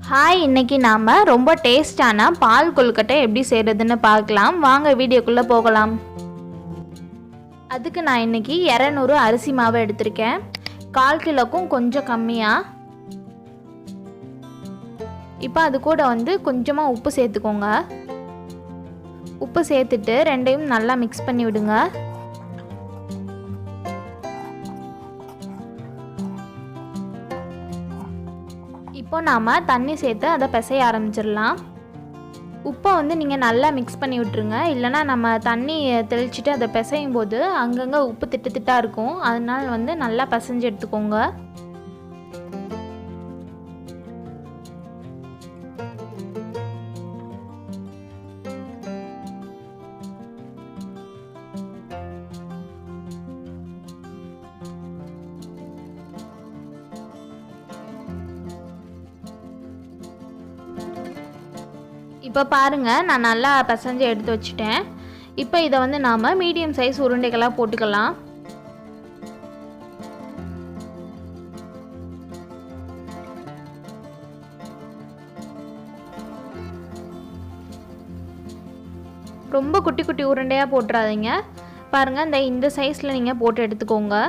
Hi, இன்னைக்கு நாம ரொம்ப டேஸ்டான பால் கொழுக்கட்டை எப்படி செய்யறதுன்னு பார்க்கலாம். வாங்க வீடியோக்குள்ள போகலாம். அதுக்கு நான் இன்னைக்கு 200 அரிசி மாவு எடுத்திருக்கேன். 1/4 கிலோக்கும் கொஞ்சம் கம்மியா. இப்போ அது கூட கொஞ்சமா உப்பு சேர்த்துக்கோங்க. உப்பு சேர்த்துட்டு ரெண்டையும் நல்லா மிக்ஸ் பண்ணி விடுங்க. இப்போ நாம தண்ணி சேர்த்து அதை பிசைய ஆரம்பிச்சிடலாம். உப்பை நீங்கள் நல்லா மிக்ஸ் பண்ணி விட்டுருங்க. இல்லைனா நம்ம தண்ணி தெளிச்சுட்டு அதை பிசையும் போது அங்கங்கே உப்பு திட்டு திட்டாக இருக்கும். அதனால நல்லா பிசைஞ்சு எடுத்துக்கோங்க. இப்போ பாருங்க, நான் நல்லா பிசைஞ்சு எடுத்து வச்சுட்டேன். இப்போ இதை நாம் மீடியம் சைஸ் உருண்டைகளாக போட்டுக்கலாம். ரொம்ப குட்டி குட்டி உருண்டையாக போட்டுறாதீங்க. பாருங்கள், இந்த சைஸில் நீங்கள் போட்டு எடுத்துக்கோங்க.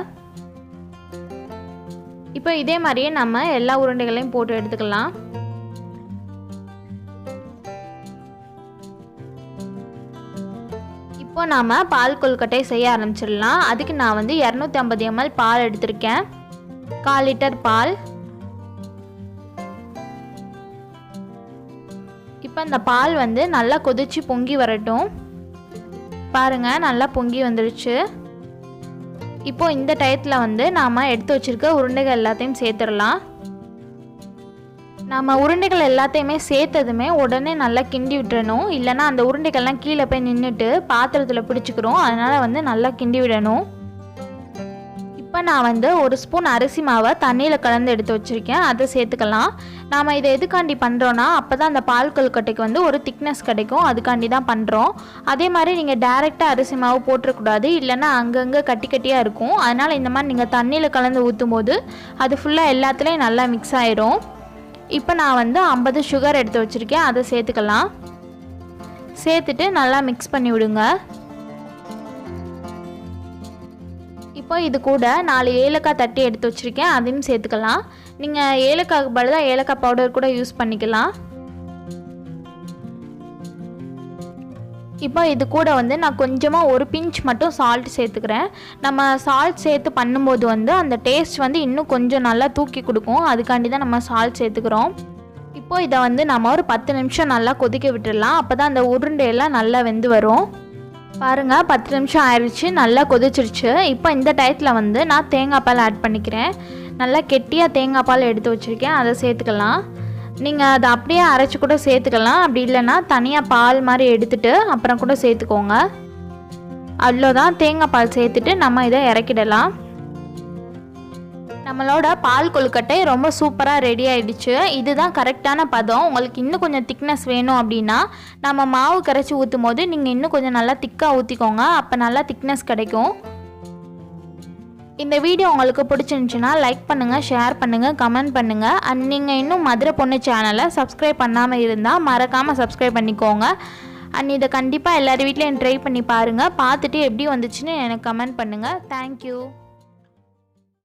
இப்போ இதே மாதிரியே நம்ம எல்லா உருண்டைகளையும் போட்டு எடுத்துக்கலாம். இப்போ நாம் பால் கொழுக்கட்டை செய்ய ஆரம்பிச்சிடலாம். அதுக்கு நான் 250 ml பால் எடுத்திருக்கேன். 1/4 லிட்டர் பால். இப்போ இந்த பால் நல்லா கொதிச்சு பொங்கி வரட்டும். பாருங்க, நல்லா பொங்கி வந்துடுச்சு. இப்போ இந்த டயத்தில் நாம் எடுத்து வச்சிருக்க உருண்டைகள் எல்லாத்தையும் சேர்த்துடலாம். நம்ம உருண்டைகள் எல்லாத்தையுமே சேர்த்ததுமே உடனே நல்லா கிண்டி விட்டுறணும். இல்லைனா அந்த உருண்டைகள்லாம் கீழே போய் நின்றுட்டு பாத்திரத்தில் பிடிச்சிக்கிறோம். அதனால் நல்லா கிண்டி விடணும். இப்போ நான் 1 ஸ்பூன் அரிசி மாவை தண்ணியில் கலந்து எடுத்து வச்சுருக்கேன். அதை சேர்த்துக்கலாம். நாம் இதை எதுக்காண்டி பண்ணுறோன்னா, அப்போ தான் அந்த பால் கொழுக்கட்டைக்கு ஒரு திக்னஸ் கிடைக்கும். அதுக்காண்டி தான் பண்ணுறோம். அதே மாதிரி நீங்கள் டைரெக்டாக அரிசி மாவு போட்டுறக்கூடாது. இல்லைனா அங்கங்கே கட்டி கட்டியாக இருக்கும். அதனால் இந்த மாதிரி நீங்கள் தண்ணியில் கலந்து ஊற்றும் போது அது ஃபுல்லாக எல்லாத்துலேயும் நல்லா மிக்ஸ் ஆயிரும். இப்போ நான் 50 சுகர் எடுத்து வச்சுருக்கேன். அதை சேர்த்துக்கலாம். சேர்த்துட்டு நல்லா மிக்ஸ் பண்ணி விடுங்க. இப்போ இது கூட 4 ஏலக்காய் தட்டி எடுத்து வச்சுருக்கேன். அதையும் சேர்த்துக்கலாம். நீங்கள் ஏலக்காய்க்கு பதிலாக ஏலக்காய் பவுடர் கூட யூஸ் பண்ணிக்கலாம். இப்போ இது கூட நான் கொஞ்சமாக ஒரு பிஞ்ச் மட்டும் சால்ட் சேர்த்துக்கிறேன். நம்ம சால்ட் சேர்த்து பண்ணும்போது அந்த டேஸ்ட் இன்னும் கொஞ்சம் நல்லா தூக்கி கொடுக்கும். அதுக்காண்டி தான் நம்ம சால்ட் சேர்த்துக்கிறோம். இப்போ இதை நம்ம ஒரு 10 நிமிஷம் நல்லா கொதிக்க விட்டுடலாம். அப்போ தான் அந்த உருண்டையெல்லாம் நல்லா வெந்து வரும். பாருங்கள், 10 நிமிஷம் ஆயிடுச்சு. நல்லா கொதிச்சிருச்சு. இப்போ இந்த டயத்தில் நான் தேங்காய் பால் ஆட் பண்ணிக்கிறேன். நல்லா கெட்டியாக தேங்காய் பால் எடுத்து வச்சுருக்கேன். அதை சேர்த்துக்கலாம். நீங்கள் அதை அப்படியே அரைச்சி கூட சேர்த்துக்கலாம். அப்படி இல்லைன்னா தனியாக பால் மாதிரி எடுத்துகிட்டு அப்புறம் கூட சேர்த்துக்கோங்க. அவ்வளோதான், தேங்காய் பால் சேர்த்துட்டு நம்ம இதை இறக்கிடலாம். நம்மளோட பால் கொழுக்கட்டை ரொம்ப சூப்பராக ரெடி ஆகிடுச்சு. இதுதான் கரெக்டான பதம். உங்களுக்கு இன்னும் கொஞ்சம் திக்னஸ் வேணும் அப்படின்னா நம்ம மாவு கரைச்சி ஊற்றும் போது நீங்கள் இன்னும் கொஞ்சம் நல்லா திக்காக ஊற்றிக்கோங்க. அப்போ நல்லா திக்னஸ் கிடைக்கும். இந்த வீடியோ உங்களுக்கு பிடிச்சிருந்துச்சுன்னா லைக் பண்ணுங்கள், ஷேர் பண்ணுங்கள், கமெண்ட் பண்ணுங்கள். அண்ட் நீங்கள் இன்னும் மதுரை பொண்ணு சேனலை சப்ஸ்கிரைப் பண்ணாமல் இருந்தால் மறக்காமல் சப்ஸ்கிரைப் பண்ணிக்கோங்க. அண்ட் இதை கண்டிப்பாக எல்லார் வீட்லேயும் ட்ரை பண்ணி பாருங்கள். பார்த்துட்டு எப்படி வந்துச்சுன்னு எனக்கு கமெண்ட் பண்ணுங்கள். தேங்க்யூ.